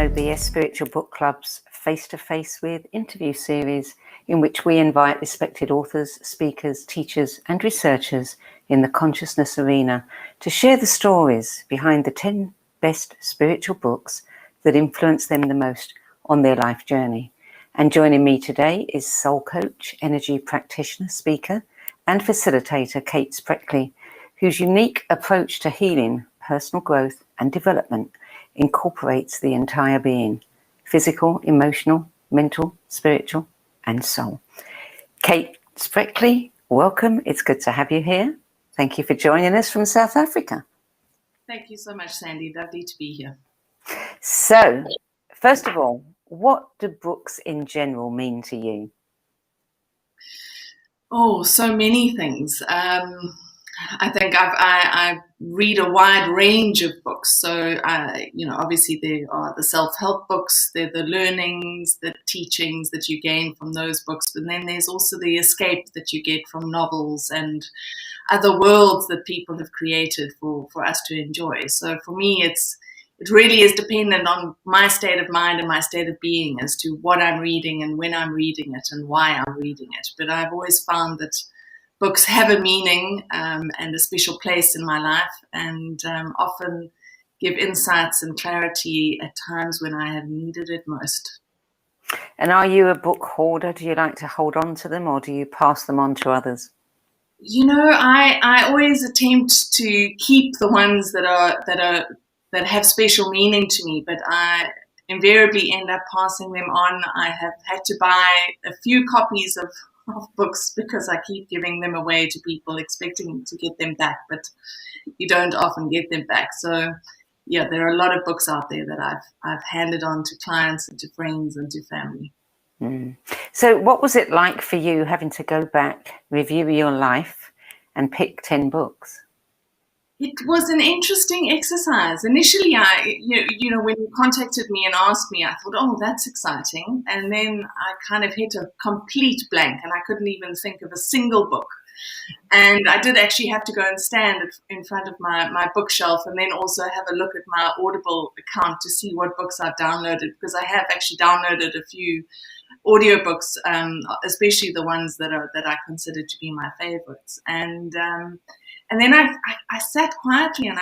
OBS Spiritual Book Club's face-to-face with interview series in which we invite respected authors, speakers, teachers and researchers in the consciousness arena to share the stories behind the 10 best spiritual books that influence them the most on their life journey. And joining me today is soul coach, energy practitioner, speaker and facilitator Kate Spreckley, whose unique approach to healing, personal growth and development incorporates the entire being: physical, emotional, mental, spiritual and soul. Kate Spreckley, welcome. It's good to have you here. Thank you for joining us from South Africa. Thank you so much, Sandie. Lovely to be here. So, first of all, what do books in general mean to you? Oh, so many things. I think I read a wide range of books. So, obviously there are the self-help books, there are the learnings, the teachings that you gain from those books. But then there's also the escape that you get from novels and other worlds that people have created for us to enjoy. So for me, it really is dependent on my state of mind and my state of being as to what I'm reading and when I'm reading it and why I'm reading it. But I've always found that books have a meaning and a special place in my life, and often give insights and clarity at times when I have needed it most. And are you a book hoarder? Do you like to hold on to them, or do you pass them on to others? I always attempt to keep the ones that have special meaning to me, but I invariably end up passing them on. I have had to buy a few copies of books because I keep giving them away to people expecting to get them back, but you don't often get them back. So yeah, there are a lot of books out there that I've handed on to clients and to friends and to family. So what was it like for you having to go back, review your life and pick 10 books? It was an interesting exercise. Initially, when you contacted me and asked me, I thought, oh, that's exciting. And then I kind of hit a complete blank and I couldn't even think of a single book. And I did actually have to go and stand in front of my bookshelf and then also have a look at my Audible account to see what books I've downloaded, because I have actually downloaded a few audiobooks, especially the ones that I consider to be my favorites. And then I sat quietly and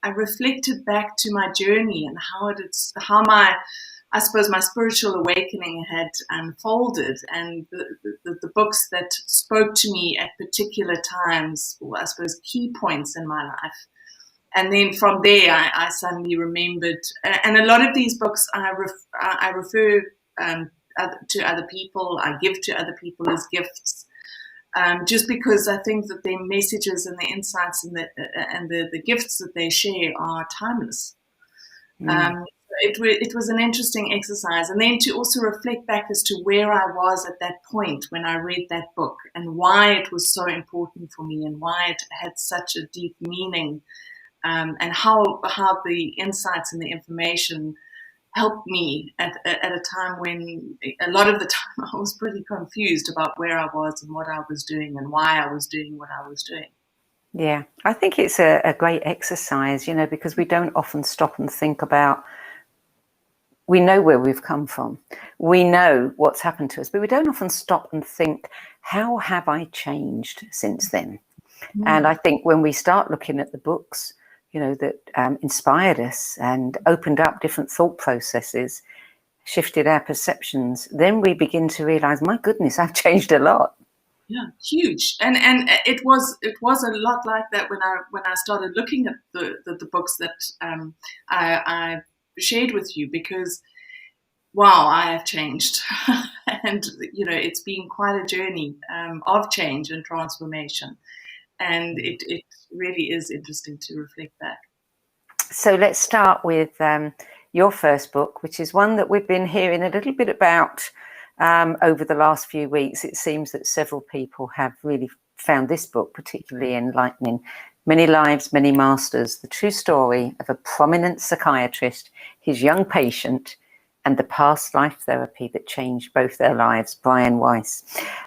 I reflected back to my journey and how my spiritual awakening had unfolded, and the books that spoke to me at particular times, or I suppose key points in my life. And then from there, I suddenly remembered, and a lot of these books I refer to other people, I give to other people as gifts. Just because I think that their messages and the insights and the gifts that they share are timeless. It was an interesting exercise. And then to also reflect back as to where I was at that point when I read that book and why it was so important for me and why it had such a deep meaning, and how the insights and the information helped me at a time when a lot of the time I was pretty confused about where I was and what I was doing and why I was doing what I was doing. Yeah, I think it's a great exercise, because we don't often stop and think about, we know where we've come from, we know what's happened to us, but we don't often stop and think, how have I changed since then? And I think when we start looking at the books, that inspired us and opened up different thought processes, shifted our perceptions, then we begin to realize, my goodness, I've changed a lot. Yeah, huge. And it was a lot like that when I started looking at the books that I shared with you, because wow, I have changed. And it's been quite a journey of change and transformation. And it really is interesting to reflect back. So let's start with your first book, which is one that we've been hearing a little bit about over the last few weeks. It seems that several people have really found this book particularly enlightening. Many Lives, Many Masters, the true story of a prominent psychiatrist, his young patient, and the past life therapy that changed both their lives, Brian Weiss.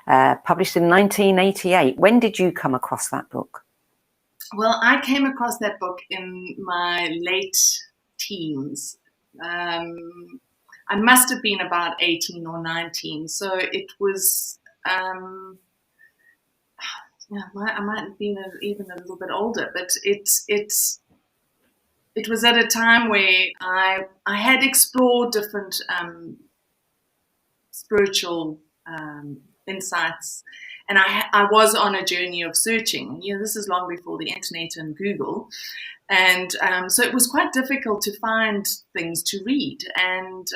Published in 1988. When did you come across that book? Well, I came across that book in my late teens. I must have been about 18 or 19. So it was, yeah, I might have been even a little bit older, but it was at a time where I had explored different spiritual insights, and I was on a journey of searching. This is long before the internet and Google, and so it was quite difficult to find things to read. And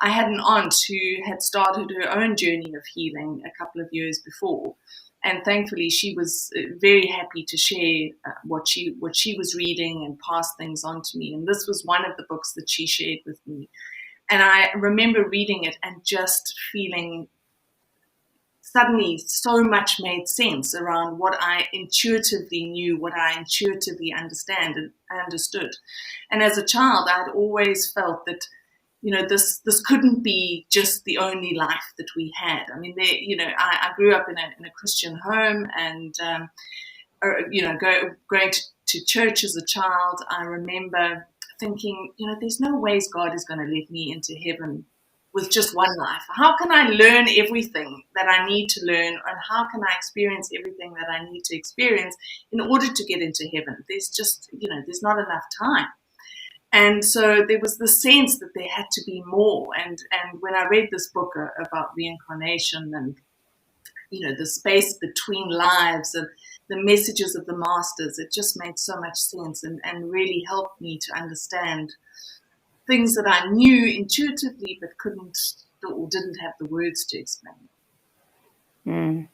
I had an aunt who had started her own journey of healing a couple of years before. And thankfully, she was very happy to share what she was reading and pass things on to me. And this was one of the books that she shared with me. And I remember reading it and just feeling suddenly so much made sense around what I intuitively knew, what I intuitively understood. And as a child, I'd always felt that, this couldn't be just the only life that we had. I mean, I grew up in a Christian home, and going to church as a child. I remember thinking, there's no ways God is going to let me into heaven with just one life. How can I learn everything that I need to learn, and how can I experience everything that I need to experience in order to get into heaven? There's just, there's not enough time. And so there was the sense that there had to be more. And when I read this book about reincarnation and, the space between lives and the messages of the masters, it just made so much sense and really helped me to understand things that I knew intuitively but couldn't or didn't have the words to explain. Mm.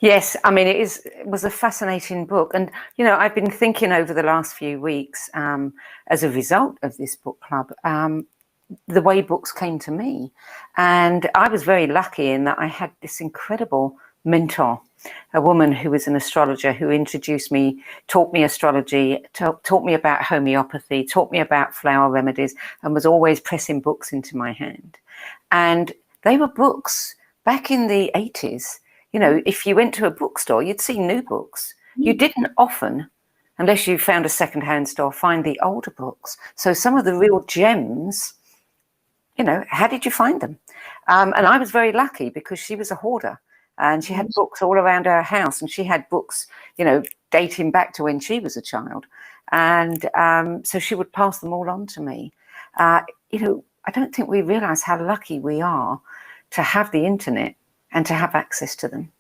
Yes, I mean, it was a fascinating book. And, I've been thinking over the last few weeks, as a result of this book club, the way books came to me. And I was very lucky in that I had this incredible mentor, a woman who was an astrologer who introduced me, taught me astrology, taught me about homeopathy, taught me about flower remedies, and was always pressing books into my hand. And they were books back in the 80s. If you went to a bookstore, you'd see new books. You didn't often, unless you found a secondhand store, find the older books. So some of the real gems, how did you find them? And I was very lucky because she was a hoarder and she had books all around her house, and she had books, dating back to when she was a child. And so she would pass them all on to me. I don't think we realize how lucky we are to have the internet and to have access to them.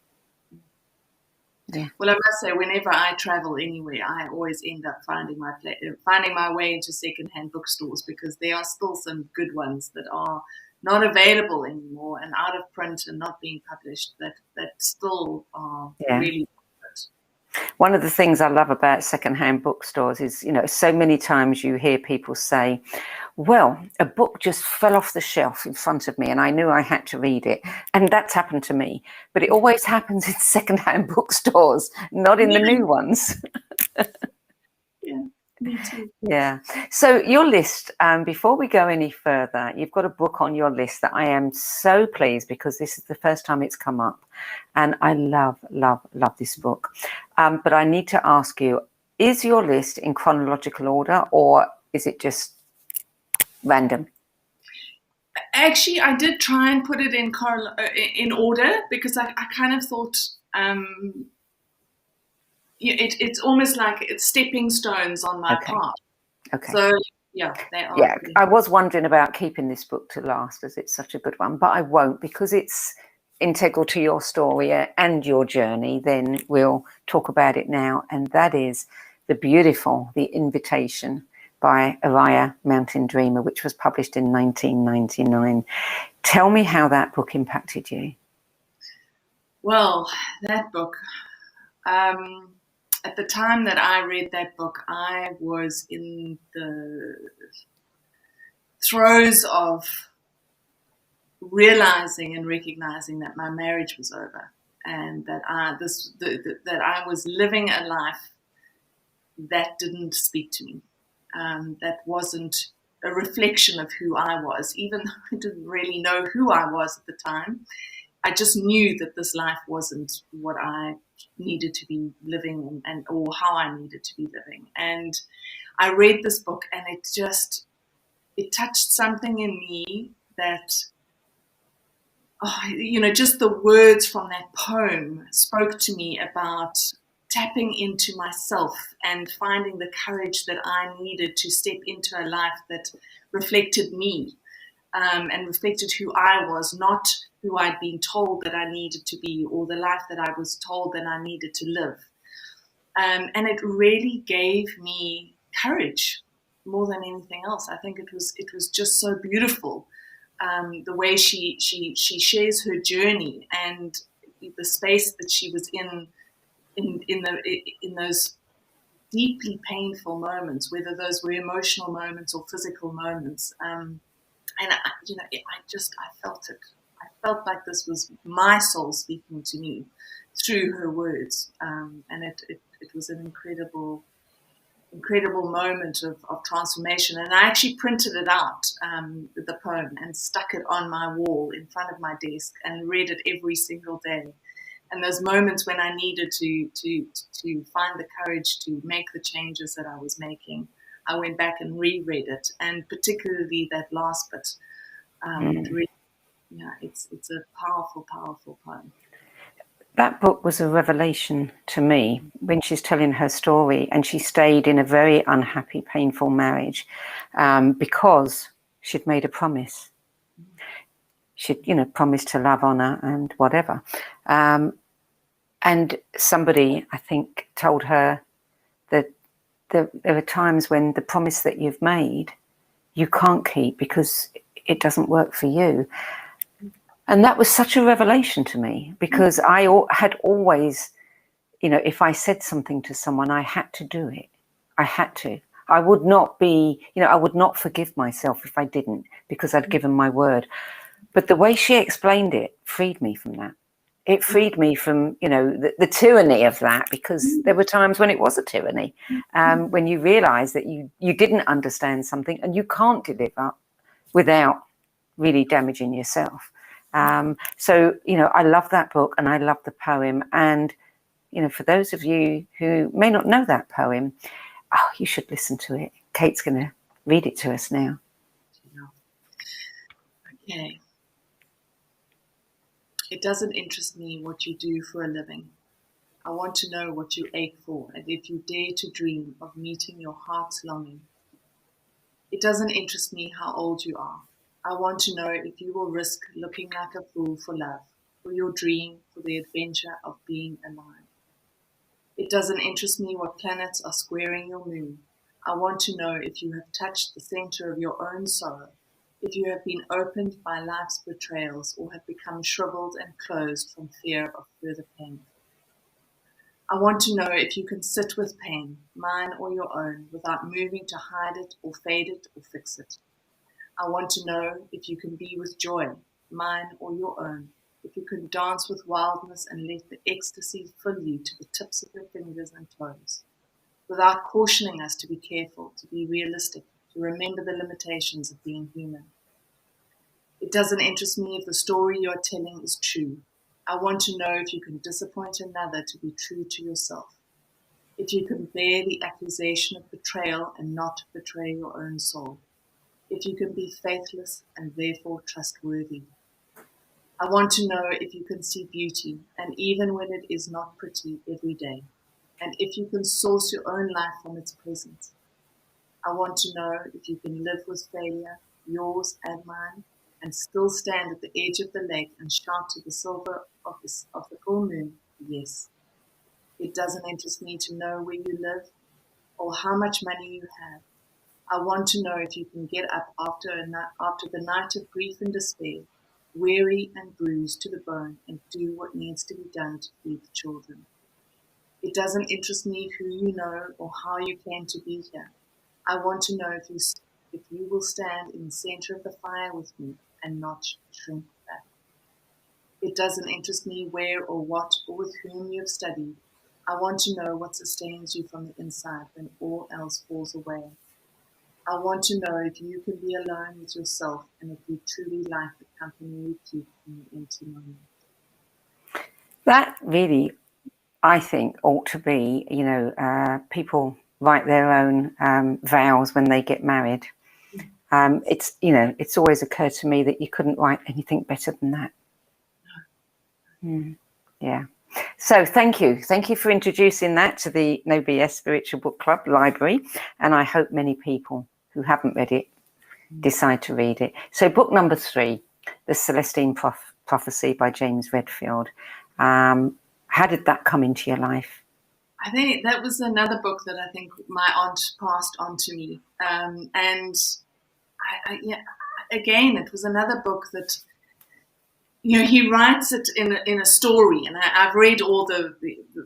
Yeah. Well, I must say, whenever I travel anywhere, I always end up finding my way into secondhand bookstores, because there are still some good ones that are not available anymore and out of print and not being published that still are really good. One of the things I love about secondhand bookstores is, so many times you hear people say, well, a book just fell off the shelf in front of me and I knew I had to read it. And that's happened to me. But it always happens in secondhand bookstores, not in the new ones. Yeah, me too. Yeah. So your list, before we go any further, you've got a book on your list that I am so pleased, because this is the first time it's come up. And I love, love, love this book. But I need to ask you, is your list in chronological order, or is it just random? Actually, I did try and put it in order, because I kind of thought it's almost like it's stepping stones on my path. Okay. So yeah, they are. Yeah, I was wondering about keeping this book to last, as it's such a good one, but I won't, because it's integral to your story and your journey. Then we'll talk about it now, and that is The Invitation by Araya Mountain Dreamer, which was published in 1999. Tell me how that book impacted you. Well, that book, at the time that I read that book, I was in the throes of realizing and recognizing that my marriage was over, and that I was living a life that didn't speak to me, that wasn't a reflection of who I was. Even though I didn't really know who I was at the time, I just knew that this life wasn't what I needed to be living or how I needed to be living. And I read this book, and it just it touched something in me that, just the words from that poem spoke to me about tapping into myself and finding the courage that I needed to step into a life that reflected me, and reflected who I was, not who I'd been told that I needed to be, or the life that I was told that I needed to live. And it really gave me courage more than anything else. I think it was just so beautiful, the way she shares her journey and the space that she was in those deeply painful moments, whether those were emotional moments or physical moments. And I felt it. I felt like this was my soul speaking to me through her words, and it was an incredible moment of transformation. And I actually printed it out, the poem, and stuck it on my wall in front of my desk and read it every single day. And those moments when I needed to find the courage to make the changes that I was making, I went back and reread it, and particularly that last bit. It's a powerful poem. That book was a revelation to me when she's telling her story, and she stayed in a very unhappy, painful marriage because she'd made a promise. She'd, promised to love, honor, and whatever. And somebody, I think, told her that there are times when the promise that you've made, you can't keep because it doesn't work for you. And that was such a revelation to me, because I had always, if I said something to someone, I had to do it. I had to. I would not be, I would not forgive myself if I didn't, because I'd given my word. But the way she explained it freed me from that. It freed me from, the tyranny of that, because there were times when it was a tyranny, when you realize that you didn't understand something and you can't deliver without really damaging yourself. So, I love that book and I love the poem. And, for those of you who may not know that poem, you should listen to it. Kate's going to read it to us now. Okay. It doesn't interest me what you do for a living. I want to know what you ache for, and if you dare to dream of meeting your heart's longing. It doesn't interest me how old you are. I want to know if you will risk looking like a fool for love, for your dream, for the adventure of being alive. It doesn't interest me what planets are squaring your moon. I want to know if you have touched the center of your own sorrow, if you have been opened by life's betrayals or have become shriveled and closed from fear of further pain. I want to know if you can sit with pain, mine or your own, without moving to hide it or fade it or fix it. I want to know if you can be with joy, mine or your own, if you can dance with wildness and let the ecstasy fill you to the tips of your fingers and toes, without cautioning us to be careful, to be realistic, to remember the limitations of being human. It doesn't interest me if the story you are telling is true. I want to know if you can disappoint another to be true to yourself, if you can bear the accusation of betrayal and not betray your own soul, if you can be faithless and therefore trustworthy. I want to know if you can see beauty, and even when it is not pretty, every day, and if you can source your own life from its presence. I want to know if you can live with failure, yours and mine, and still stand at the edge of the lake and shout to the silver of the full moon, yes. It doesn't interest me to know where you live or how much money you have. I want to know if you can get up after the night of grief and despair, weary and bruised to the bone, and do what needs to be done to feed the children. It doesn't interest me who you know or how you came to be here. I want to know if you will stand in the center of the fire with me and not shrink back. It doesn't interest me where or what or with whom you have studied. I want to know what sustains you from the inside when all else falls away. I want to know if you can be alone with yourself and if you truly like the company you keep in the empty moment. That really, I think, ought to be, people write their own vows when they get married. it's always occurred to me that you couldn't write anything better than that. Yeah. So thank you for introducing that to the No BS Spiritual Book Club library, and I hope many people who haven't read it decide to read it. So book number 3, The Celestine Prophecy by James Redfield. How did that come into your life? I think that was another book that I think my aunt passed on to me. And again, it was another book that, he writes it in a story, and I've read all the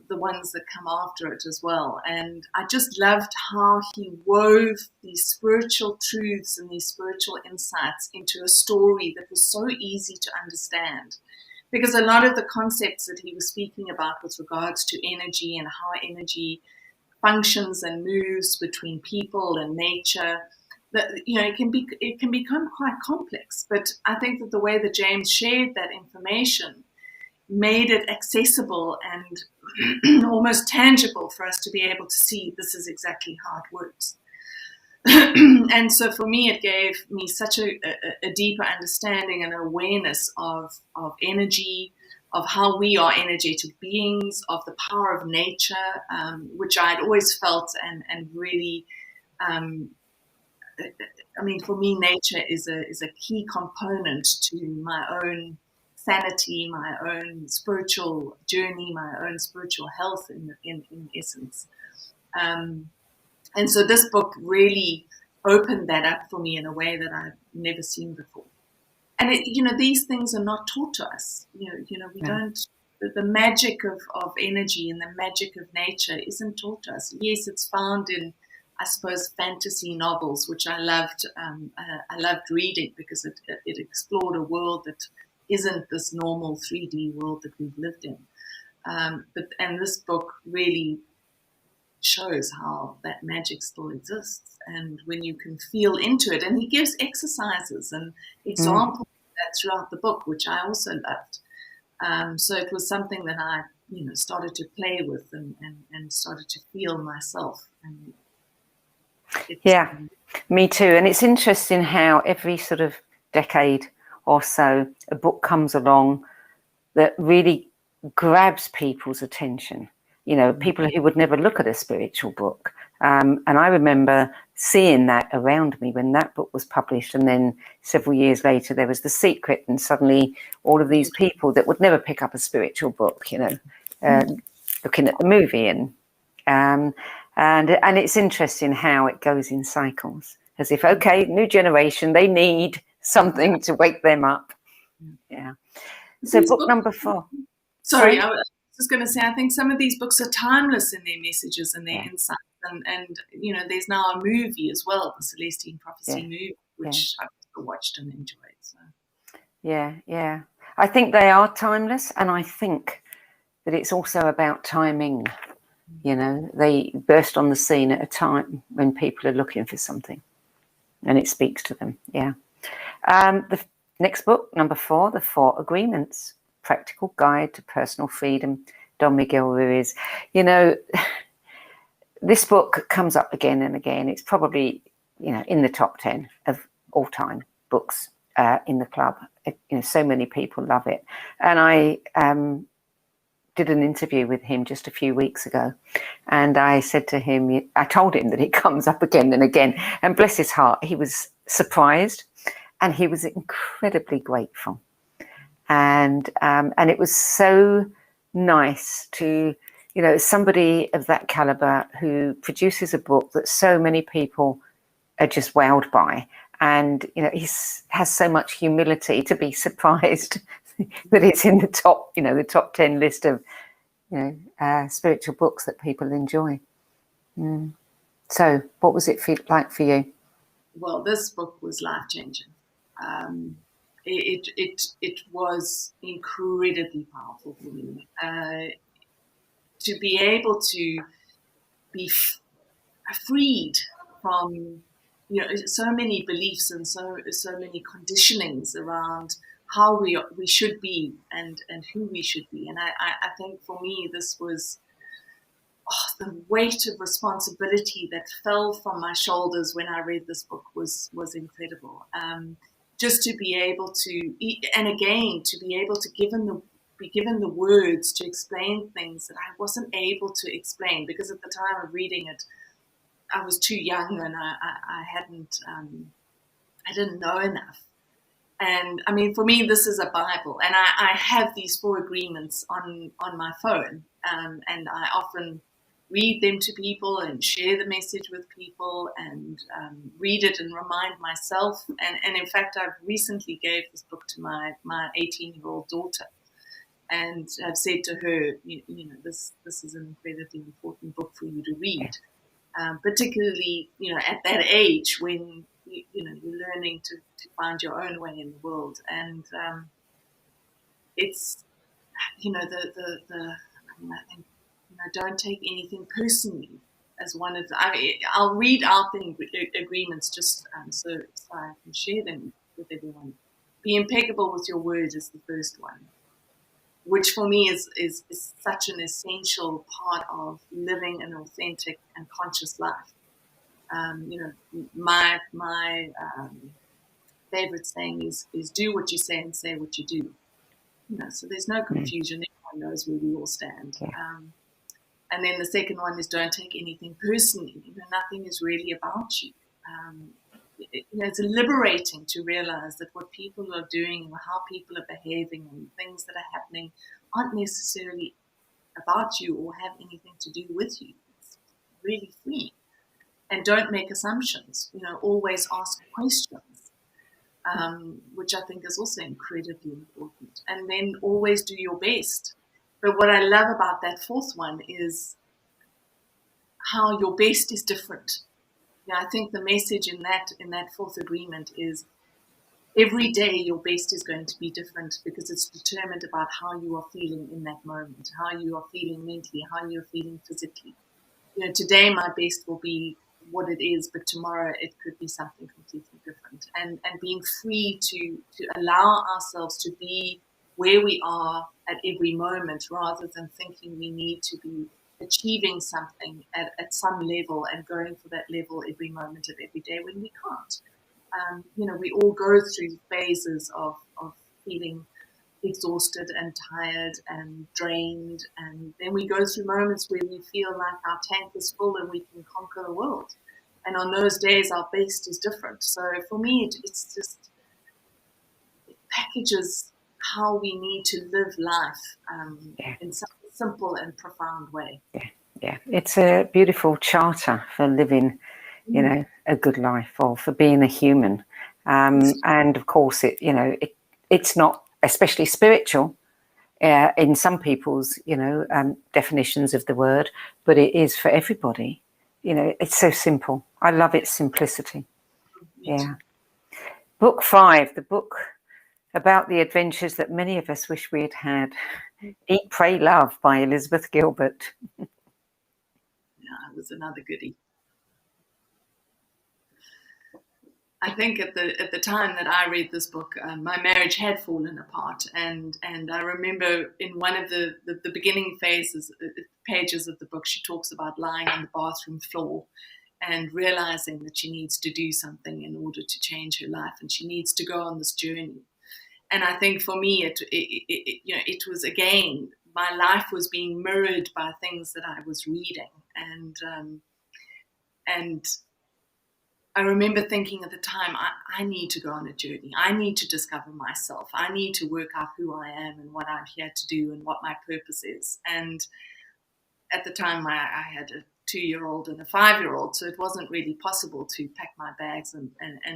ones that come after it as well. And I just loved how he wove these spiritual truths and these spiritual insights into a story that was so easy to understand. Because a lot of the concepts that he was speaking about with regards to energy and how energy functions and moves between people and nature, it can become quite complex. But I think that the way that James shared that information made it accessible and almost tangible for us to be able to see this is exactly how it works. And so for me, it gave me such a deeper understanding and awareness of energy, of how we are energetic beings, of the power of nature, which I'd always felt and really, for me, nature is a key component to my own sanity, my own spiritual journey, my own spiritual health in essence. And so this book really opened that up for me in a way that I've never seen before. And these things are not taught to us. We don't. The magic of energy and the magic of nature isn't taught to us. Yes, it's found in, I suppose, fantasy novels, which I loved. I loved reading because it explored a world that isn't this normal 3D world that we've lived in. And this book really shows how that magic still exists, and when you can feel into it. And he gives exercises and examples of that throughout the book, which I also loved. So it was something that I started to play with and started to feel myself. And me too. And it's interesting how every sort of decade or so a book comes along that really grabs people's attention. People who would never look at a spiritual book. And I remember seeing that around me when that book was published. And then several years later, there was The Secret. And suddenly all of these people that would never pick up a spiritual book, looking at the movie. And it's interesting how it goes in cycles, as if, okay, new generation, they need something to wake them up. Yeah. So book number 4. Sorry, I was just going to say, I think some of these books are timeless in their messages and their insights. And there's now a movie as well, the Celestine Prophecy movie, which I've also watched and enjoyed. So. Yeah. I think they are timeless, and I think that it's also about timing. They burst on the scene at a time when people are looking for something, and it speaks to them. Yeah. The next book, number 4, The 4 Agreements. Practical Guide to Personal Freedom, Don Miguel Ruiz. This book comes up again and again. It's probably, in the top 10 of all time books in the club. So many people love it. And I did an interview with him just a few weeks ago. And I said to him, I told him that it comes up again and again. And bless his heart, he was surprised and he was incredibly grateful. And it was so nice to, somebody of that caliber who produces a book that so many people are just wowed by. And, he has so much humility to be surprised that it's in the top, the top 10 list of, spiritual books that people enjoy. So what was it like for you? Well, this book was life-changing. It was incredibly powerful for me to be able to be freed from so many beliefs and so many conditionings around how we should be and who we should be. And I think for me this was the weight of responsibility that fell from my shoulders when I read this book was incredible. Just to be able to, and again, to be able to be given the words to explain things that I wasn't able to explain, because at the time of reading it, I was too young and I didn't know enough. And I mean, for me, this is a Bible, and I have these 4 agreements on my phone, and I often read them to people and share the message with people, and read it and remind myself. And in fact, I've recently gave this book to my 18-year-old daughter, and I've said to her, you know, this is an incredibly important book for you to read, particularly, you know, at that age when you're learning to find your own way in the world. And it's, you know, I think, you know, don't take anything personally as one of the, I'll read out the agreements just so I can share them with everyone. Be impeccable with your words is the first one, which for me is such an essential part of living an authentic and conscious life. You know, my favorite saying is do what you say and say what you do. You know, so there's no confusion. Everyone knows where we all stand. And then the second one is don't take anything personally. You know, nothing is really about you. You know, it's liberating to realize that what people are doing and how people are behaving and things that are happening aren't necessarily about you or have anything to do with you. It's really free. And don't make assumptions. You know, always ask questions, which I think is also incredibly important. And then always do your best. But what I love about that 4th one is how your best is different. You know, I think the message in that 4th agreement is every day your best is going to be different, because it's determined about how you are feeling in that moment, how you are feeling mentally, how you're feeling physically. You know, today my best will be what it is, but tomorrow it could be something completely different. And being free to allow ourselves to be where we are at every moment, rather than thinking we need to be achieving something at some level and going for that level every moment of every day when we can't. You know, we all go through phases of feeling exhausted and tired and drained, and then we go through moments where we feel like our tank is full and we can conquer the world. And on those days, our best is different. So for me, it's just, it packages how we need to live life in such a simple and profound way. Yeah, it's a beautiful charter for living, you know, a good life, or for being a human. And of course, it's not especially spiritual in some people's, definitions of the word, but it is for everybody. You know, it's so simple. I love its simplicity. Yeah. Book 5, the book about the adventures that many of us wish we had had. Eat, Pray, Love by Elizabeth Gilbert. Yeah, it was another goodie. I think at the time that I read this book, my marriage had fallen apart, and I remember in one of the beginning pages of the book, she talks about lying on the bathroom floor and realizing that she needs to do something in order to change her life, and she needs to go on this journey. And I think for me, it was, again, my life was being mirrored by things that I was reading, and I remember thinking at the time, I need to go on a journey. I need to discover myself. I need to work out who I am and what I'm here to do and what my purpose is. And at the time, I had a 2-year-old and a 5-year-old, so it wasn't really possible to pack my bags and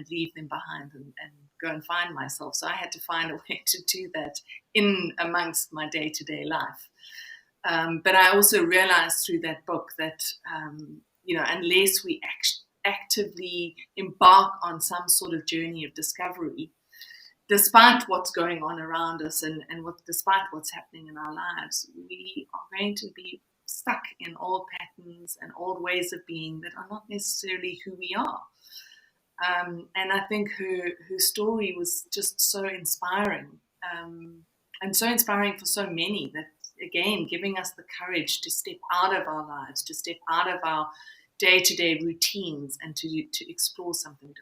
leave them behind and go and find myself. So I had to find a way to do that in amongst my day-to-day life. But I also realized through that book that, unless we actively embark on some sort of journey of discovery, despite what's going on around us and despite what's happening in our lives, we are going to be stuck in old patterns and old ways of being that are not necessarily who we are. And I think her story was just so inspiring, and so inspiring for so many, that again, giving us the courage to step out of our lives, to step out of our day-to-day routines, and to explore something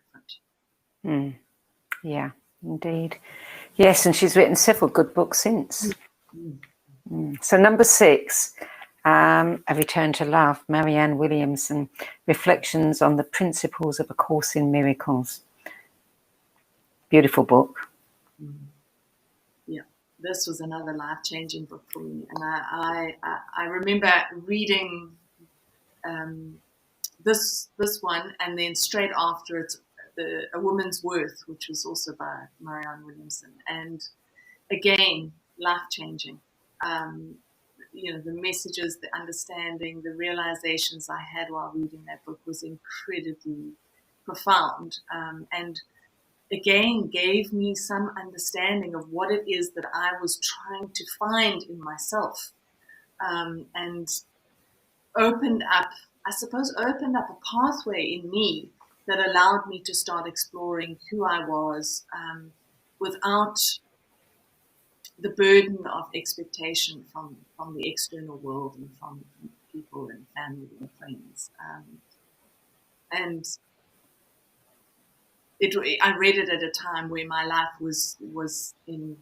different. Yeah, indeed. Yes, and she's written several good books since. So number 6, A Return to Love, Marianne Williamson, Reflections on the Principles of A Course in Miracles. Beautiful book. Yeah, this was another life-changing book for me. And I remember reading this one, and then straight after it, A Woman's Worth, which was also by Marianne Williamson. And again, life-changing. The messages, the understanding, the realizations I had while reading that book was incredibly profound, and again gave me some understanding of what it is that I was trying to find in myself, and opened up a pathway in me that allowed me to start exploring who I was, without the burden of expectation from the external world and from people and family and friends. And I read it at a time where my life was in,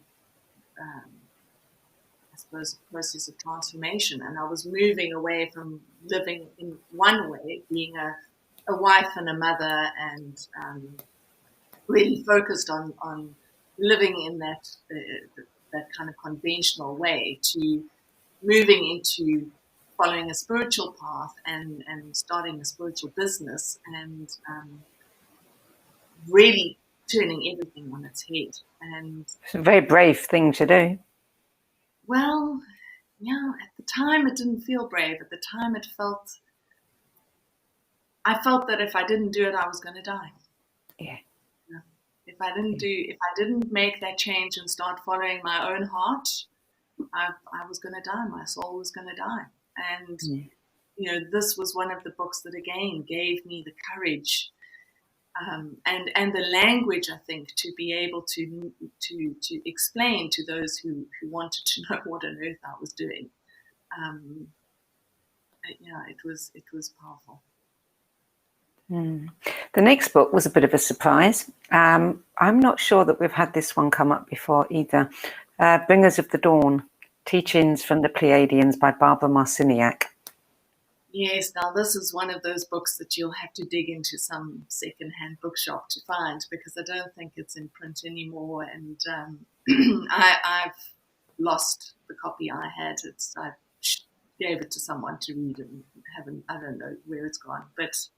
I suppose, a process of transformation, and I was moving away from living in one way, being a wife and a mother, and really focused on living in that kind of conventional way, to moving into following a spiritual path and starting a spiritual business, and really turning everything on its head. And It's a very brave thing to do. Well, yeah, at the time it didn't feel brave. At the time I felt that if I didn't do it, I was going to die. Yeah. If I didn't make that change and start following my own heart, I was going to die. My soul was going to die. And, this was one of the books that, again, gave me the courage, and the language, I think, to be able to explain to those who wanted to know what on earth I was doing. It was powerful. The next book was a bit of a surprise. I'm not sure that we've had this one come up before either. Bringers of the Dawn, Teachings from the Pleiadians by Barbara Marciniak. Yes, now this is one of those books that you'll have to dig into some second-hand bookshop to find, because I don't think it's in print anymore, and I've lost the copy I had. I gave it to someone to read, and I don't know where it's gone. But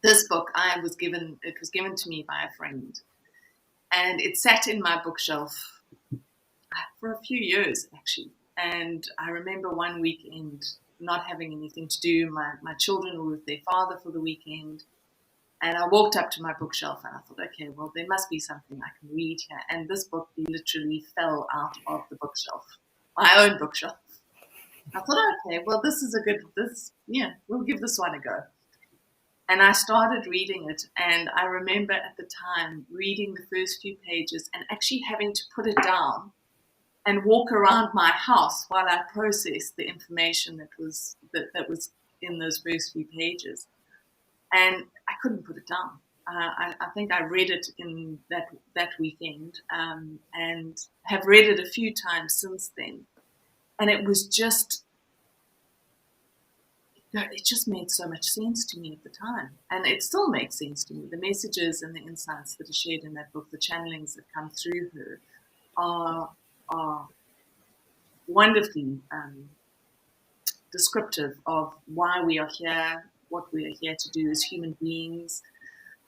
this book it was given to me by a friend, and it sat in my bookshelf for a few years, actually. And I remember one weekend not having anything to do. My children were with their father for the weekend, and I walked up to my bookshelf and I thought, okay, well, there must be something I can read here. And this book literally fell out of the bookshelf, my own bookshelf. I thought, okay, well, we'll give this one a go. And I started reading it, and I remember at the time reading the first few pages and actually having to put it down and walk around my house while I processed the information that was in those first few pages. And I couldn't put it down. I think I read it in that weekend, and have read it a few times since then. And it was just, it just made so much sense to me at the time. And it still makes sense to me. The messages and the insights that are shared in that book, the channelings that come through her, are wonderfully descriptive of why we are here, what we are here to do as human beings.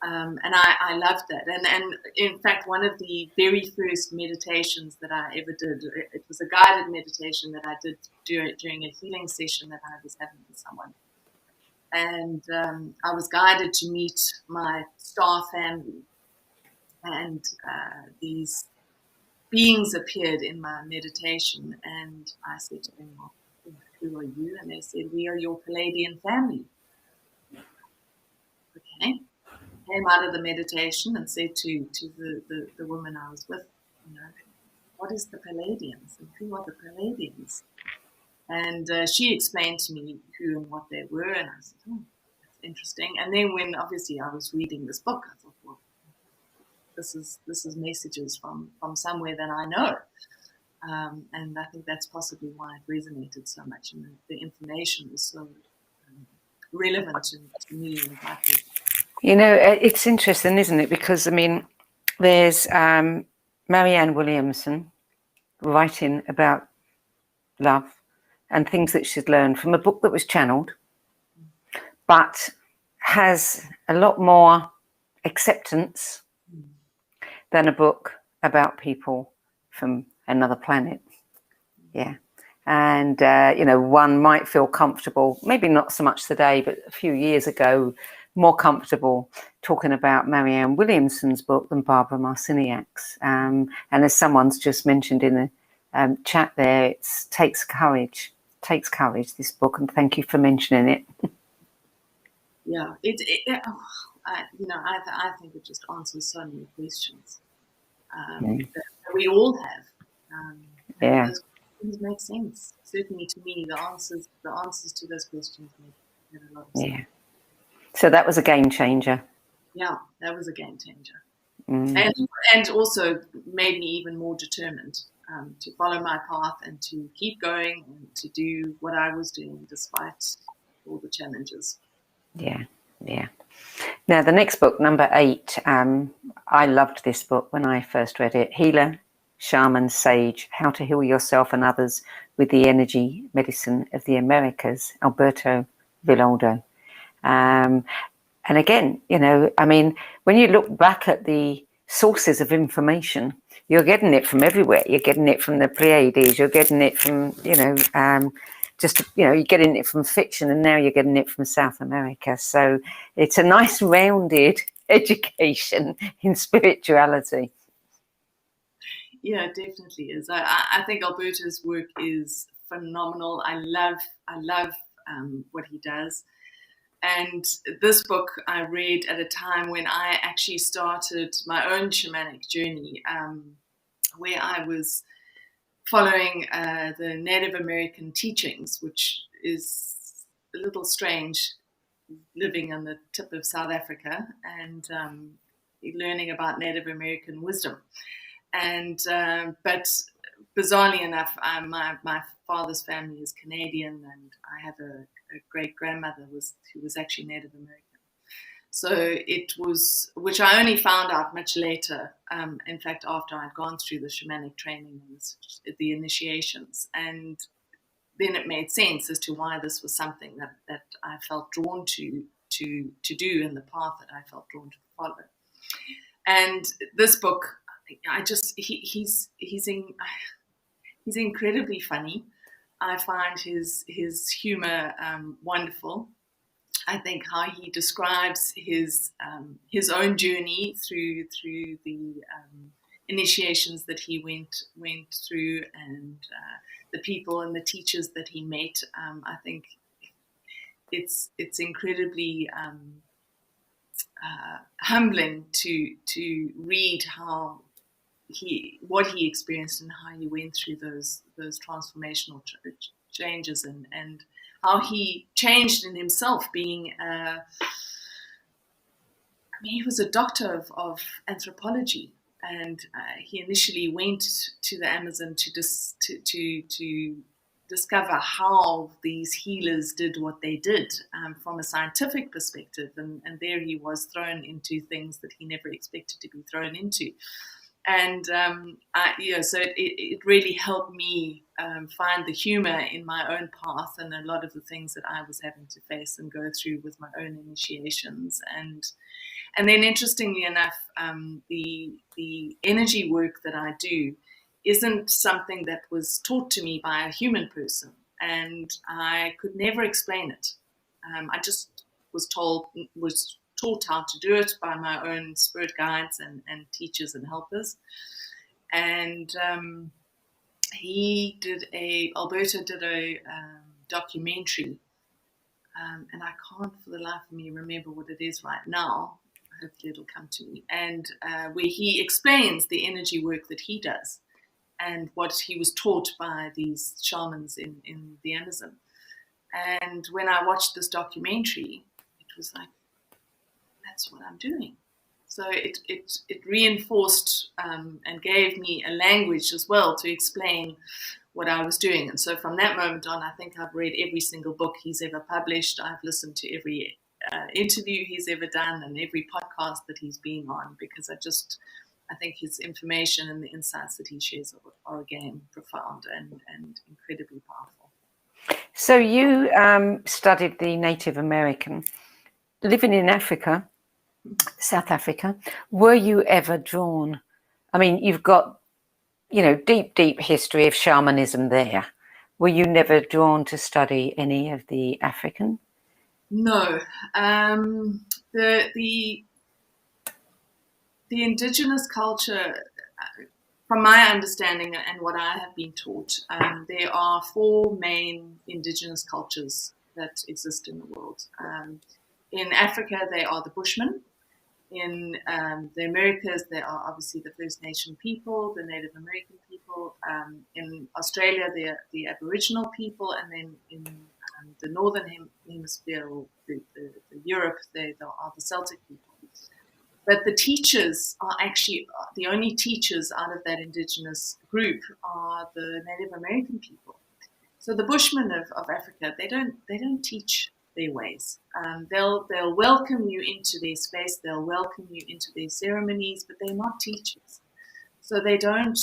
And I loved that. And in fact, one of the very first meditations that I ever did, it was a guided meditation that I did during a healing session that I was having with someone. And I was guided to meet my star family. And these beings appeared in my meditation, and I said to them, well, who are you? And they said, we are your Pleiadian family. Okay. Came out of the meditation and said to the woman I was with, what is the Pleiadians and who are the Pleiadians? And she explained to me who and what they were, and I said, oh, that's interesting. And then when obviously I was reading this book, I thought, well, this is messages from somewhere that I know. And I think that's possibly why it resonated so much. And the information is so relevant to me and my people. You know, it's interesting, isn't it? Because, I mean, there's Marianne Williamson writing about love and things that she'd learned from a book that was channeled, but has a lot more acceptance than a book about people from another planet. Yeah. And, you know, one might feel comfortable, maybe not so much today, but a few years ago, more comfortable talking about Marianne Williamson's book than Barbara Marciniak's. And as someone's just mentioned in the chat there, it takes courage, this book, and thank you for mentioning it. Yeah, I think it just answers so many questions that we all have. Yeah. Those questions make sense. Certainly to me, the answers to those questions make a lot of sense. Yeah. So that was a game changer. Yeah, that was a game changer. And also made me even more determined to follow my path and to keep going and to do what I was doing despite all the challenges. Yeah, yeah. Now, the next book, number 8, I loved this book when I first read it. Healer, Shaman, Sage, How to Heal Yourself and Others with the Energy Medicine of the Americas, Alberto Villoldo. And again, you know, I mean, when you look back at the sources of information, you're getting it from everywhere. You're getting it from the Pleiades, you're getting it from, you know, you're getting it from fiction, and now you're getting it from South America. So it's a nice rounded education in spirituality. Yeah, it definitely is. I think Alberto's work is phenomenal. I love what he does. And this book I read at a time when I actually started my own shamanic journey, where I was following the Native American teachings, which is a little strange living on the tip of South Africa and learning about Native American wisdom. And but bizarrely enough, my father's family is Canadian, and I have a great grandmother who was actually Native American. So it was, which I only found out much later. In fact, after I'd gone through the shamanic training and the initiations, and then it made sense as to why this was something that I felt drawn to do, in the path that I felt drawn to follow. And this book, he's incredibly funny. I find his humor wonderful. I think how he describes his own journey through the initiations that he went through, and the people and the teachers that he met. I think it's incredibly humbling to read what he experienced and how he went through those transformational changes, and how he changed in himself, being he was a doctor of anthropology, and he initially went to the Amazon to discover how these healers did what they did from a scientific perspective, and there he was thrown into things that he never expected to be thrown into. And so it really helped me find the humor in my own path and a lot of the things that I was having to face and go through with my own initiations. And then, interestingly enough, the energy work that I do isn't something that was taught to me by a human person, and I could never explain it. I just was taught how to do it by my own spirit guides and teachers and helpers. And Alberto did a documentary, and I can't for the life of me remember what it is right now. Hopefully it'll come to me. And where he explains the energy work that he does. and what he was taught by these shamans in the Amazon. And when I watched this documentary, it was like, that's what I'm doing. So it reinforced and gave me a language as well to explain what I was doing. And so from that moment on, I think I've read every single book he's ever published. I've listened to every interview he's ever done and every podcast that he's been on, because I think his information and the insights that he shares are again profound and incredibly powerful. So you studied the Native American, living in Africa, South Africa. Were you ever drawn? I mean, you've got, deep history of shamanism there. Were you never drawn to study any of the African? No. The indigenous culture, from my understanding and what I have been taught, there are 4 main indigenous cultures that exist in the world. In Africa, they are the Bushmen. In the Americas, there are obviously the First Nation people, the Native American people. In Australia, they're the Aboriginal people, and then in the Northern Hemisphere, or the Europe, they are the Celtic people. But the teachers are actually the only teachers out of that indigenous group are the Native American people. So the Bushmen of Africa, they don't teach their ways. They'll welcome you into their space. They'll welcome you into their ceremonies, but they're not teachers. So they don't.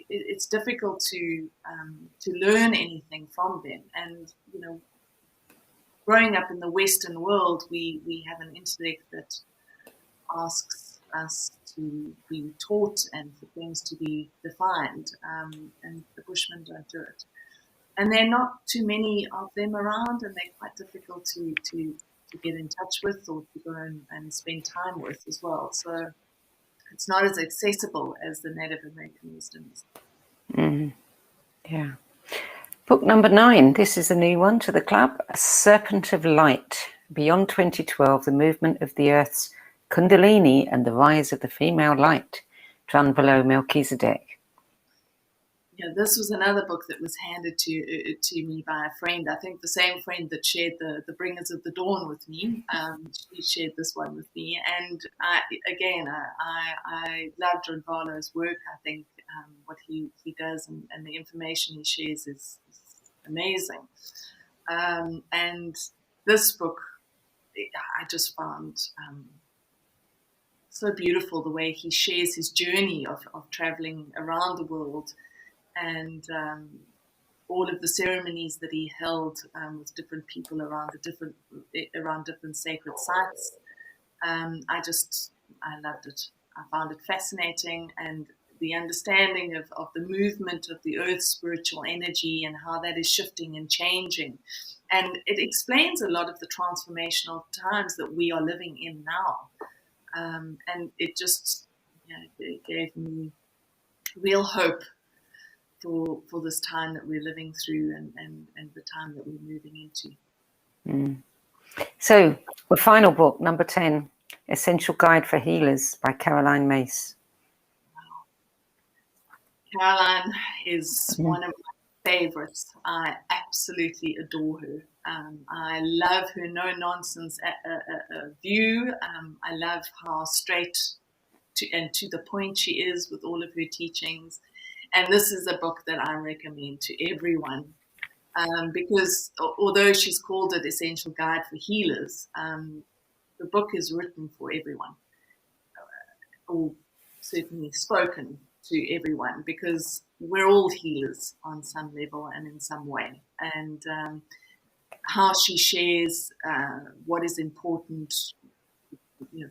It's difficult to learn anything from them. And growing up in the Western world, we have an intellect that asks us to be taught and for things to be defined, and the Bushmen don't do it. And there are not too many of them around, and they're quite difficult to get in touch with or to go and spend time with as well. So it's not as accessible as the Native American wisdom is. Yeah. Book number 9. This is a new one to the club. A Serpent of Light. Beyond 2012, the movement of the Earth's Kundalini and the rise of the female light. Drawn below Melchizedek. Yeah, this was another book that was handed to me by a friend. I think the same friend that shared the Bringers of the Dawn with me. She shared this one with me, and I love John Barlow's work. I think what he does and the information he shares is amazing. And this book, I just found so beautiful, the way he shares his journey of traveling around the world, and all of the ceremonies that he held with different people around different sacred sites. I loved it. I found it fascinating, and the understanding of the movement of the Earth's spiritual energy and how that is shifting and changing. And it explains a lot of the transformational times that we are living in now. And it just it gave me real hope for this time that we're living through and the time that we're moving into. So, the final book, number 10, Essential Guide for Healers by Caroline Myss. Wow. Caroline is one of my favorites. I absolutely adore her. I love her no-nonsense view. I love how straight to the point she is with all of her teachings. And this is a book that I recommend to everyone, because although she's called it Essential Guide for Healers, the book is written for everyone, or certainly spoken to everyone, because we're all healers on some level and in some way. And how she shares what is important,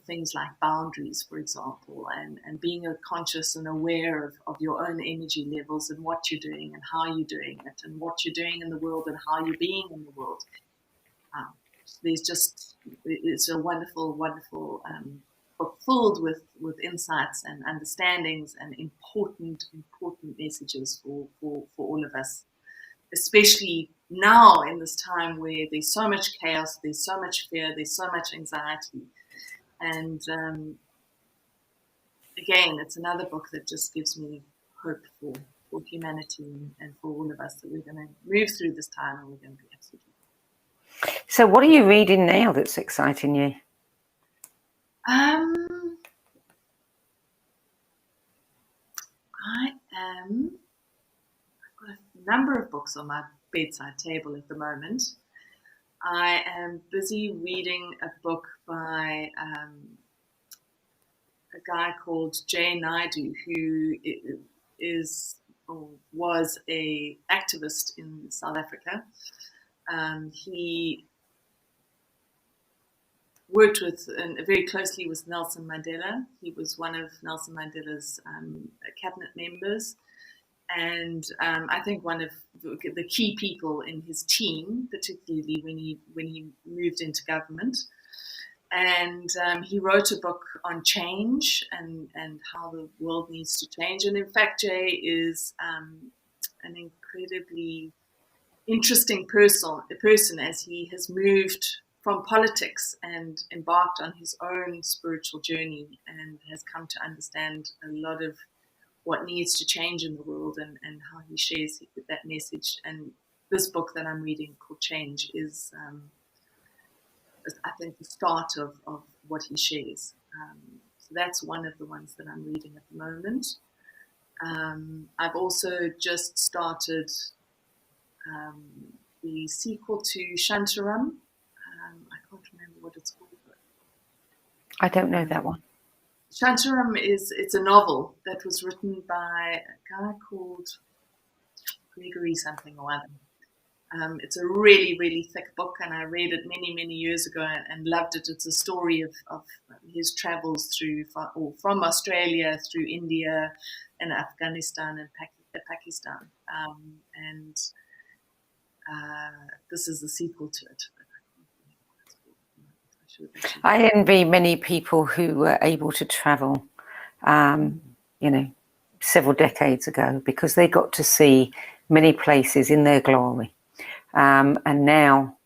things like boundaries, for example, and being conscious and aware of your own energy levels and what you're doing and how you're doing it and what you're doing in the world and how you're being in the world. It's a wonderful, wonderful book filled with insights and understandings and important messages for all of us, especially now in this time where there's so much chaos, there's so much fear, there's so much anxiety. And again, it's another book that just gives me hope humanity and for all of us, that we're going to move through this time and we're going to be absolutely. So what are you reading now that's exciting you? I've got a number of books on my bedside table at the moment. I am busy reading a book by a guy called Jay Naidu, who is or was a activist in South Africa. He worked with very closely with Nelson Mandela. He was one of Nelson Mandela's cabinet members, and I think one of the key people in his team, particularly when he moved into government. And he wrote a book on change and how the world needs to change. And in fact, Jay is an incredibly interesting person as he has moved from politics and embarked on his own spiritual journey and has come to understand a lot of what needs to change in the world and how he shares that message. And this book that I'm reading called Change is, I think, the start of what he shares. So that's one of the ones that I'm reading at the moment. I've also just started the sequel to Shantaram. I can't remember what it's called. I don't know that one. Shantaram it's a novel that was written by a guy called Gregory something or other. It's a really, really thick book, and I read it many, many years ago and loved it. It's a story of his travels from Australia through India and Afghanistan and Pakistan. And this is the sequel to it. I envy many people who were able to travel, several decades ago, because they got to see many places in their glory. And now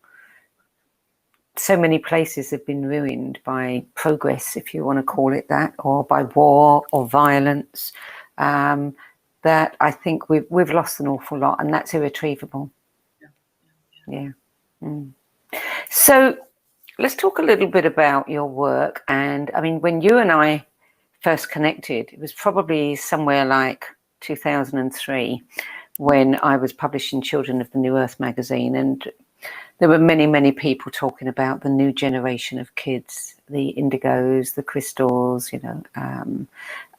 so many places have been ruined by progress, if you want to call it that, or by war or violence, that I think we've lost an awful lot, and that's irretrievable. Yeah. Mm. So let's talk a little bit about your work. And I mean, when you and I first connected, it was probably somewhere like 2003 when I was publishing Children of the New Earth magazine. And there were many, many people talking about the new generation of kids, the indigos, the crystals,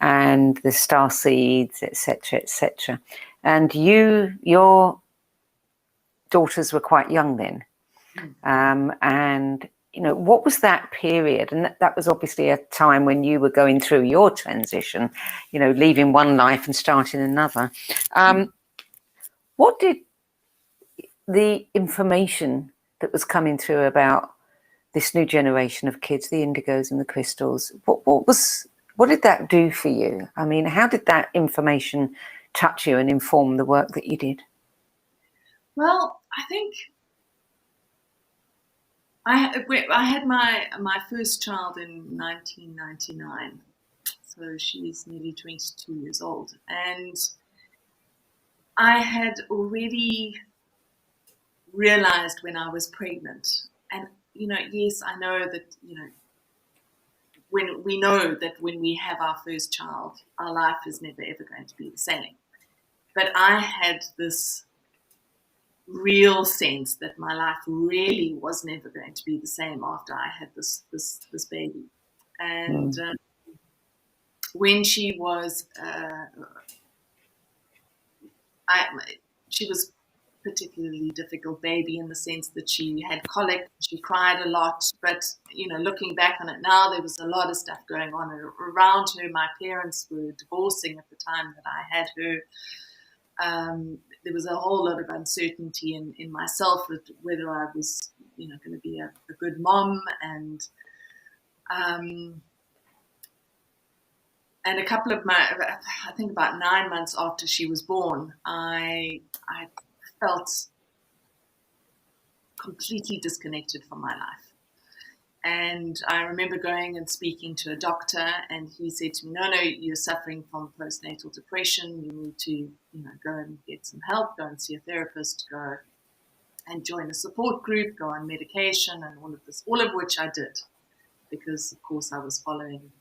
and the star seeds, etc., etc. And your daughters were quite young then. And what was that period? And that was obviously a time when you were going through your transition, leaving one life and starting another. What did the information that was coming through about this new generation of kids, the indigos and the crystals, what did that do for you? I mean, how did that information touch you and inform the work that you did? Well, I think I had my first child in 1999, so she's nearly 22 years old, and I had already realized when I was pregnant, and yes, I know that when we have our first child, our life is never ever going to be the same, but I had this real sense that my life really was never going to be the same after I had this baby. And when she was she was particularly difficult baby in the sense that she had colic, she cried a lot, but looking back on it now, there was a lot of stuff going on around her. My parents were divorcing at the time that I had her. There was a whole lot of uncertainty in myself whether I was, going to be a good mom, and a couple of I think about 9 months after she was born, I felt completely disconnected from my life, And I remember going and speaking to a doctor, and he said to me, no, you're suffering from postnatal depression. You need to, go and get some help, go and see a therapist, go and join a support group, go on medication and all of this, all of which I did because, of course, I was following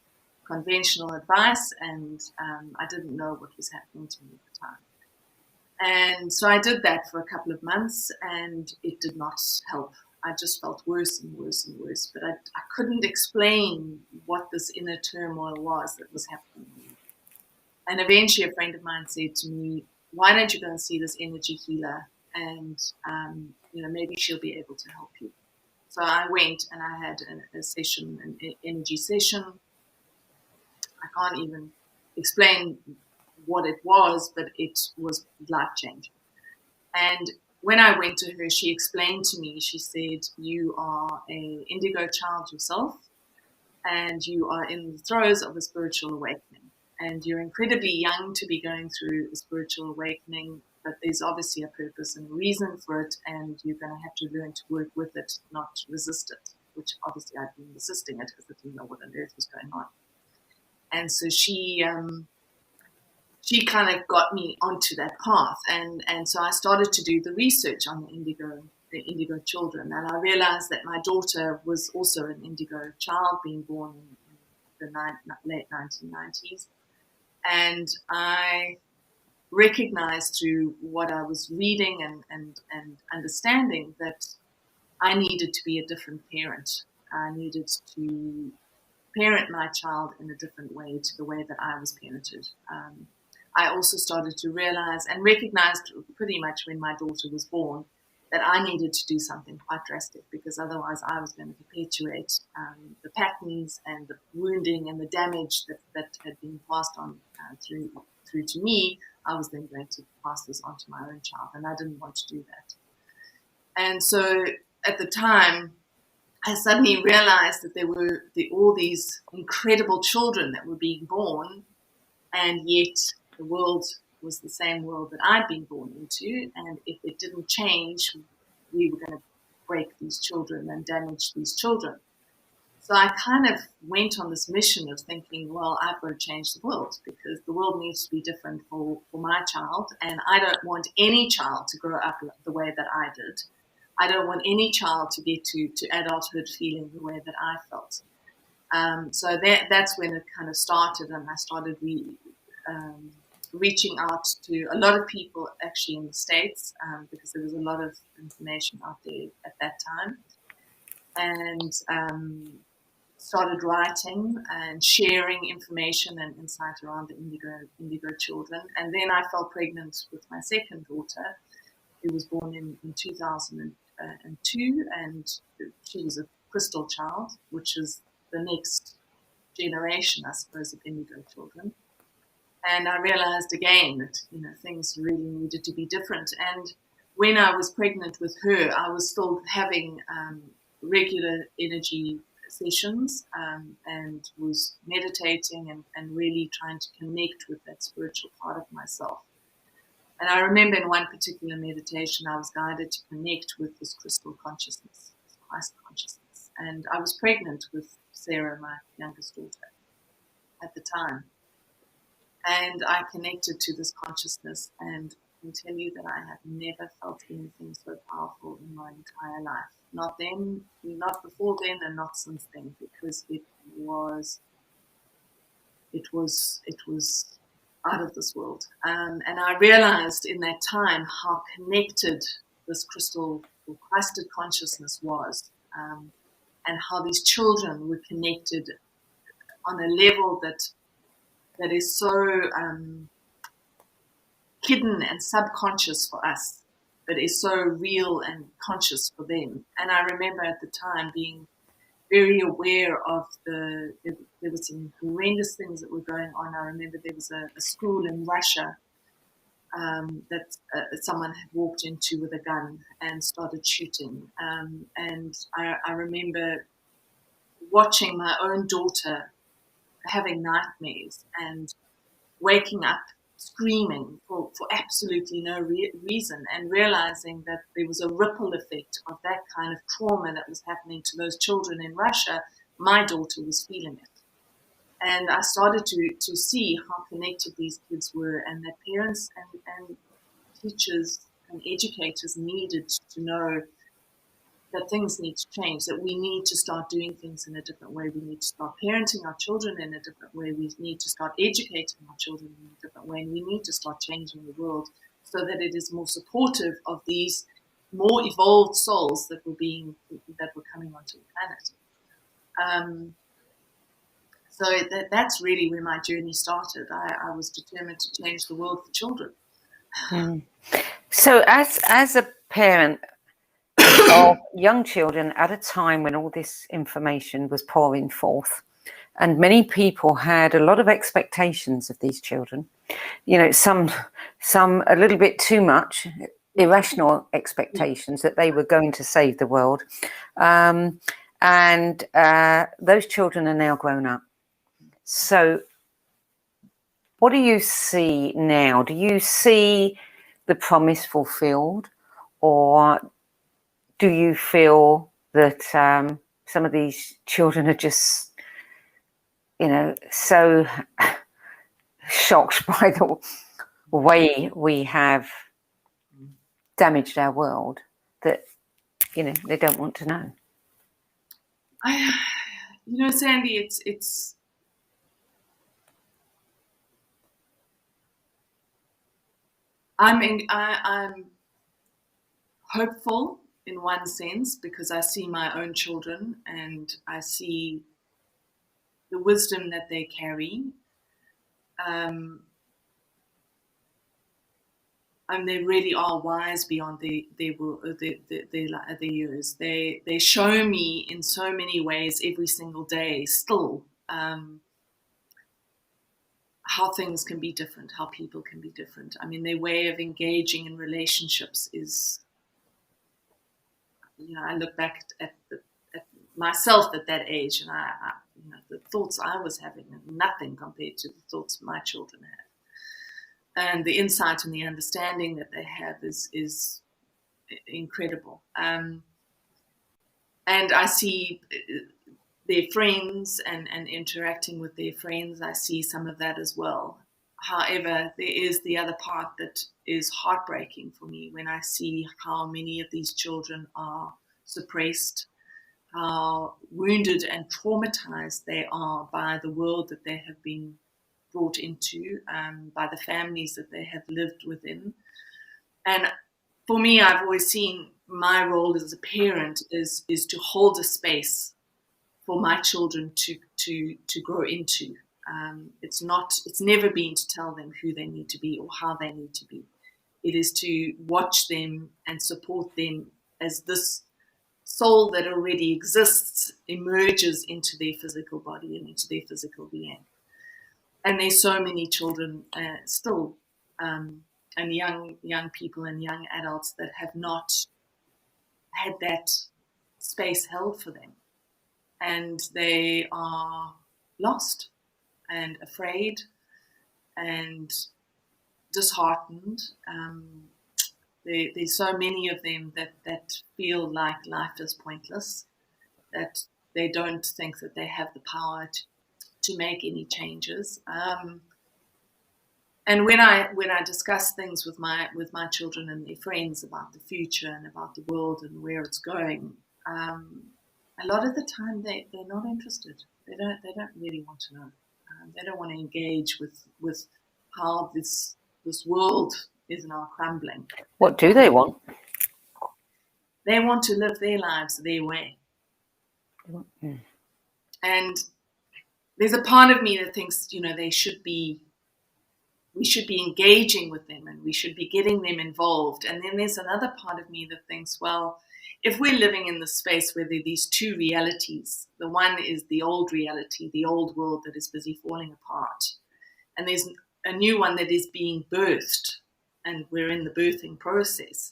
conventional advice, and I didn't know what was happening to me at the time. And so I did that for a couple of months, and it did not help. I just felt worse and worse and worse, but I couldn't explain what this inner turmoil was that was happening. And eventually a friend of mine said to me, why don't you go and see this energy healer, and maybe she'll be able to help you. So I went and I had a session, an energy session. I can't even explain what it was, but it was life-changing. And when I went to her, she explained to me, she said, you are an indigo child yourself, and you are in the throes of a spiritual awakening. And you're incredibly young to be going through a spiritual awakening, but there's obviously a purpose and a reason for it, and you're going to have to learn to work with it, not resist it, which obviously I'd been resisting it because I didn't know what on earth was going on. And so she kind of got me onto that path, and so I started to do the research on the indigo children, and I realized that my daughter was also an indigo child, being born in the late 1990s, and I recognized through what I was reading and understanding that I needed to be a different parent. I needed to parent my child in a different way to the way that I was parented. I also started to realize and recognize pretty much when my daughter was born that I needed to do something quite drastic, because otherwise I was going to perpetuate the patterns and the wounding and the damage that had been passed on through to me. I was then going to pass this on to my own child, and I didn't want to do that. And so at the time, I suddenly realized that there were all these incredible children that were being born, and yet the world was the same world that I'd been born into, and if it didn't change, we were going to break these children and damage these children. So I kind of went on this mission of thinking, well, I've got to change the world, because the world needs to be different for my child, and I don't want any child to grow up the way that I did. I don't want any child to get to adulthood feeling the way that I felt. So that's when it kind of started, and I started reaching out to a lot of people actually in the States, because there was a lot of information out there at that time, and started writing and sharing information and insight around the indigo children. And then I fell pregnant with my second daughter, who was born in 2002, and she was a crystal child, which is the next generation, I suppose, of indigo children. And I realized again that things really needed to be different. And when I was pregnant with her, I was still having regular energy sessions, and was meditating and really trying to connect with that spiritual part of myself. And I remember in one particular meditation, I was guided to connect with this crystal consciousness, this Christ consciousness. And I was pregnant with Sarah, my youngest daughter, at the time. And I connected to this consciousness, and I can tell you that I have never felt anything so powerful in my entire life. Not then, not before then, and not since then, because it was out of this world. And I realized in that time how connected this crystal or Christed consciousness was, and how these children were connected on a level that is so hidden and subconscious for us, but is so real and conscious for them. And I remember at the time being very aware of there were some horrendous things that were going on. I remember there was a school in Russia that someone had walked into with a gun and started shooting. And I remember watching my own daughter having nightmares and waking up screaming for absolutely no reason, and realizing that there was a ripple effect of that kind of trauma that was happening to those children in Russia. My daughter was feeling it. And I started to see how connected these kids were, and that parents and teachers and educators needed to know that things need to change, that we need to start doing things in a different way. We need to start parenting our children in a different way. We need to start educating our children in a different way. And we need to start changing the world so that it is more supportive of these more evolved souls that were coming onto the planet. So that's really where my journey started. I was determined to change the world for children. So as a parent of young children at a time when all this information was pouring forth, and many people had a lot of expectations of these children, some a little bit too much, irrational expectations that they were going to save the world. And those children are now grown up. So what do you see now? Do you see the promise fulfilled, or do you feel that some of these children are just, so shocked by the way we have damaged our world that, they don't want to know? Sandie, it's I'm hopeful in one sense, because I see my own children and I see the wisdom that they carry. And they really are wise beyond their years. They show me in so many ways every single day still how things can be different, how people can be different. I mean, their way of engaging in relationships is, I look back at myself at that age, and I the thoughts I was having are nothing compared to the thoughts my children have. And the insight and the understanding that they have is incredible. And I see their friends and interacting with their friends, I see some of that as well. However, there is the other part that is heartbreaking for me when I see how many of these children are suppressed, how wounded and traumatized they are by the world that they have been brought into, by the families that they have lived within. And for me, I've always seen my role as a parent is to hold a space for my children to grow into. It's never been to tell them who they need to be or how they need to be. It is to watch them and support them as this soul that already exists emerges into their physical body and into their physical being. And there's so many children still, and young people and young adults that have not had that space held for them. And they are lost and afraid and disheartened. There's so many of them that feel like life is pointless, that they don't think that they have the power to make any changes. And when I discuss things with my children and their friends about the future and about the world and where it's going, a lot of the time they're not interested. They don't really want to know. They don't want to engage with how this world is now crumbling. What do they want? They want to live their lives their way. Mm. And there's a part of me that thinks, we should be engaging with them and we should be getting them involved. And then there's another part of me that thinks, well, if we're living in the space where there are these two realities, the one is the old reality, the old world that is busy falling apart, and there's a new one that is being birthed, and we're in the birthing process.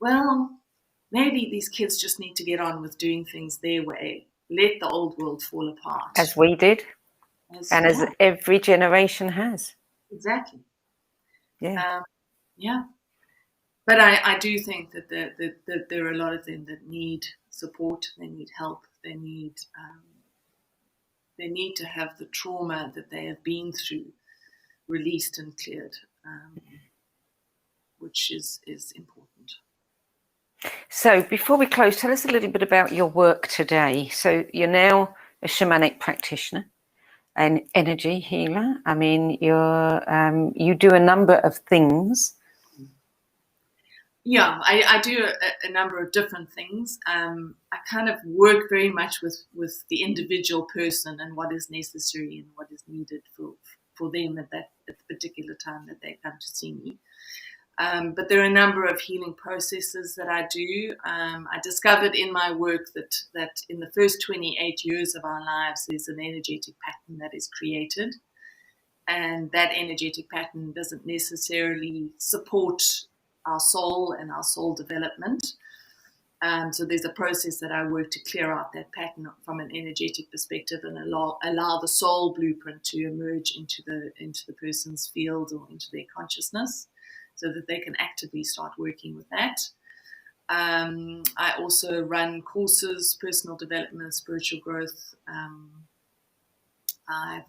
Well, maybe these kids just need to get on with doing things their way. Let the old world fall apart. As we did, as every generation has. Exactly. Yeah. Yeah. But I do think that there are a lot of them that need support, they need help, they need to have the trauma that they have been through released and cleared, which is important. So before we close, tell us a little bit about your work today. So you're now a shamanic practitioner, an energy healer. I mean, you do a number of things. Yeah, I do a number of different things. I kind of work very much with the individual person and what is necessary and what is needed for them at the particular time that they come to see me. But there are a number of healing processes that I do. I discovered in my work that in the first 28 years of our lives, there's an energetic pattern that is created. And that energetic pattern doesn't necessarily support our soul and our soul development. So there's a process that I work to clear out that pattern from an energetic perspective and allow the soul blueprint to emerge into the person's field or into their consciousness, so that they can actively start working with that. I also run courses, personal development, spiritual growth. I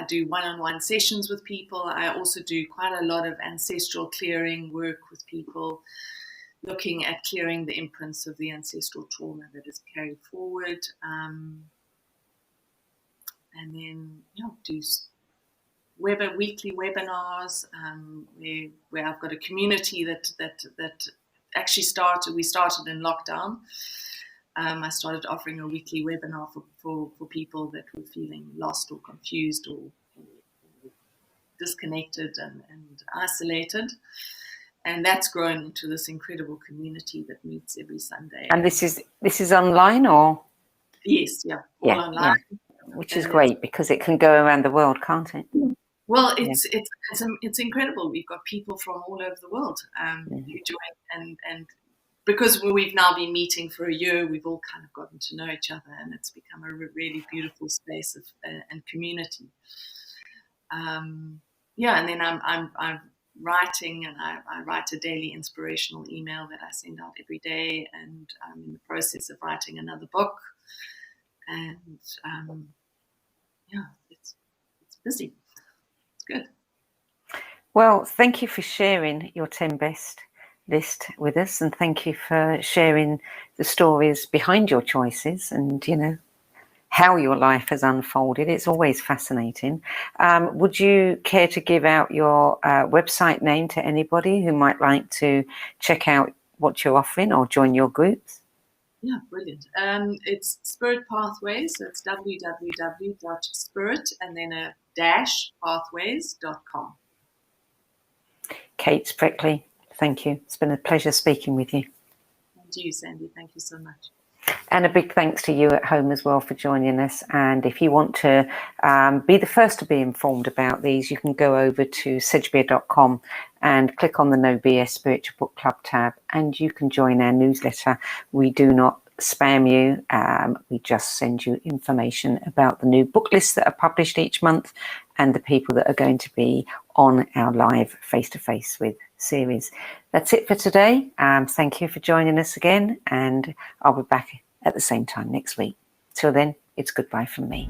do one-on-one sessions with people. I also do quite a lot of ancestral clearing work with people, looking at clearing the imprints of the ancestral trauma that is carried forward. And then, do weekly webinars where I've got a community that actually we started in lockdown. I started offering a weekly webinar for people that were feeling lost or confused or disconnected and isolated. And that's grown into this incredible community that meets every Sunday. And this is online, or? Yes, all online. Yeah. Which is great because it can go around the world, can't it? Well, it's incredible. We've got people from all over the world who join, and because we've now been meeting for a year, we've all kind of gotten to know each other, and it's become a really beautiful space and community. And then I'm writing, and I write a daily inspirational email that I send out every day, and I'm in the process of writing another book, and it's busy. It's good. Well, thank you for sharing your 10 best list with us, and thank you for sharing the stories behind your choices and how your life has unfolded. It's always fascinating. Would you care to give out your website name to anybody who might like to check out what you're offering or join your groups? Yeah, brilliant. It's Spirit Pathways, so it's www.spirit and then a pathways.com. Kate Spreckley, thank you. It's been a pleasure speaking with you. And you, Sandie. Thank you so much. And a big thanks to you at home as well for joining us. And if you want to be the first to be informed about these, you can go over to sedgbeer.com and click on the No BS Spiritual Book Club tab, and you can join our newsletter. We do not spam you. We just send you information about the new book lists that are published each month and the people that are going to be on our live face-to-face with series. That's it for today. Thank you for joining us again, and I'll be back at the same time next week. Till then, it's goodbye from me.